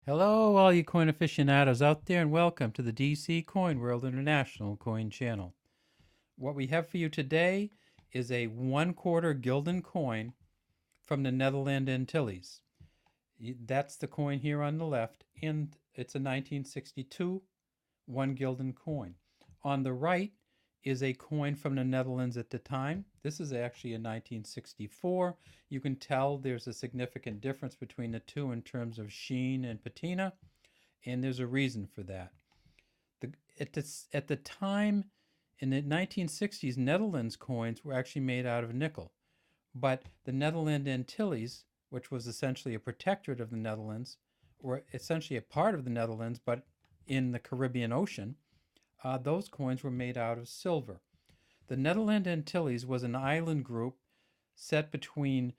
Hello, all you coin aficionados out there, and welcome to the DC Coin World International Coin Channel. What we have for you today is a 1/4 Gulden coin from the Netherland Antilles. That's the coin here on the left, and it's a 1962 1 Gulden coin. On the right is a coin from the Netherlands at the time. This is actually a 1964. You can tell there's a significant difference between the two in terms of sheen and patina, and there's a reason for that. At the time, in the 1960s, Netherlands coins were actually made out of nickel. But the Netherland Antilles, which was essentially a protectorate of the Netherlands, or essentially a part of the Netherlands, but in the Caribbean Ocean, those coins were made out of silver. The Netherland Antilles was an island group set between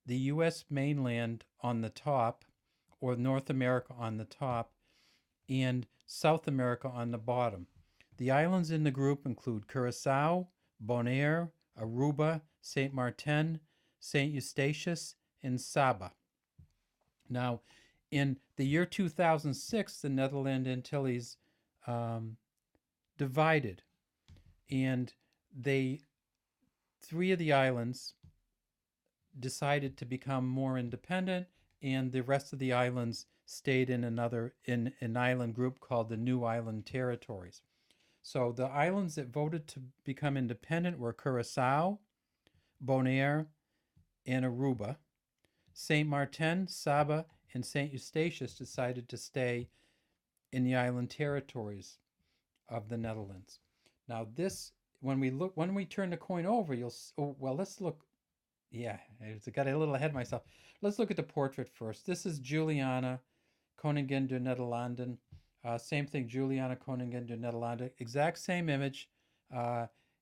the U.S. mainland on the top, or North America on the top, and South America on the bottom. The islands in the group include Curacao, Bonaire, Aruba, Saint Martin, Saint Eustatius, and Saba. Now, in the year 2006, the Netherland Antilles divided, and three of the islands decided to become more independent, and the rest of the islands stayed in an island group called the New Island Territories. So the islands that voted to become independent were Curacao, Bonaire, and Aruba. Saint Martin, Saba, and Saint Eustatius decided to stay in the island territories of the Netherlands. Now this, when we turn the coin over, let's look. Yeah, I got a little ahead of myself. Let's look at the portrait first. This is Juliana, Koningin der Nederlanden. Same thing, Juliana, Koningin der Nederlanden. Exact same image,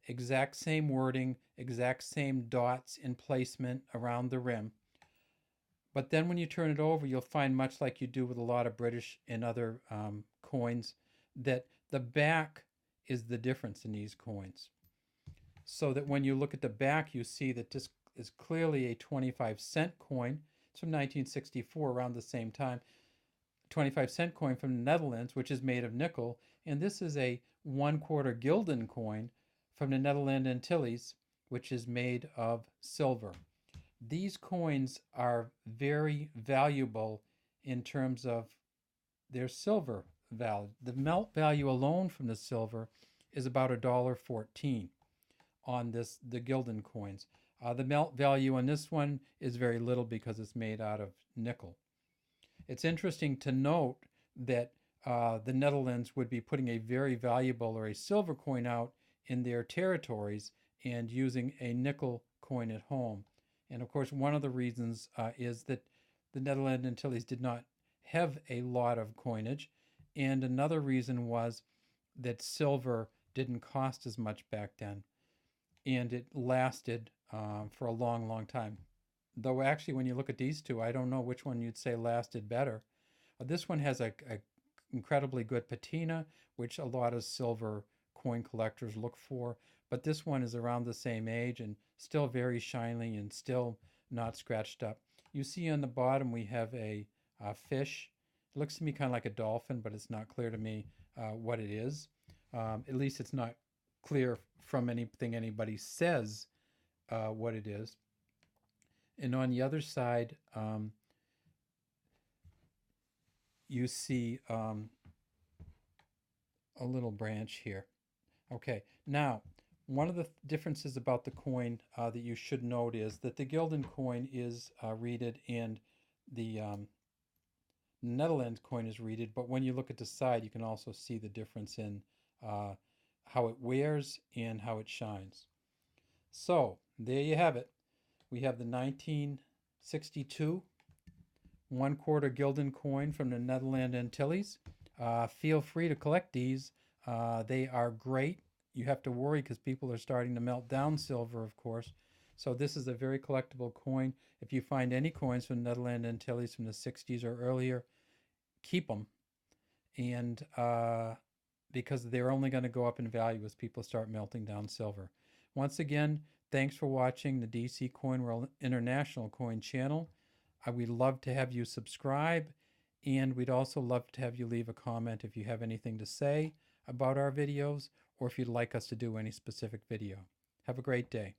exact same wording, exact same dots in placement around the rim. But then when you turn it over, you'll find, much like you do with a lot of British and other coins, that the back is the difference in these coins. So that when you look at the back, you see that this is clearly a 25-cent coin. It's from 1964, around the same time. 25-cent coin from the Netherlands, which is made of nickel. And this is a 1/4 Gulden coin from the Netherland Antilles, which is made of silver. These coins are very valuable in terms of their silver value. The melt value alone from the silver is about $1.14 on the Gulden coins. The melt value on this one is very little because it's made out of nickel. It's interesting to note that the Netherlands would be putting a very valuable or a silver coin out in their territories and using a nickel coin at home. And of course, one of the reasons is that the Netherland Antilles did not have a lot of coinage. And another reason was that silver didn't cost as much back then. And it lasted for a long, long time. Though actually, when you look at these two, I don't know which one you'd say lasted better. This one has a incredibly good patina, which a lot of silver coin collectors look for. But this one is around the same age and still very shiny and still not scratched up. You see on the bottom we have a fish. It looks to me kind of like a dolphin, but it's not clear to me what it is. At least it's not clear from anything anybody says what it is. And on the other side, you see a little branch here. Okay, now one of the differences about the coin that you should note is that the Gulden coin is reeded and the Netherlands coin is reeded, but when you look at the side, you can also see the difference in how it wears and how it shines. So there you have it. We have the 1962 1/4 Gulden coin from the Netherland Antilles. Feel free to collect these. They are great. You have to worry because people are starting to melt down silver, of course. So this is a very collectible coin. If you find any coins from the Netherland Antilles from the 60s or earlier, keep them. And because they're only going to go up in value as people start melting down silver. Once again, thanks for watching the DC Coin World International Coin channel. We'd love to have you subscribe And we'd also love to have you leave a comment if you have anything to say about our videos or if you'd like us to do any specific video. Have a great day.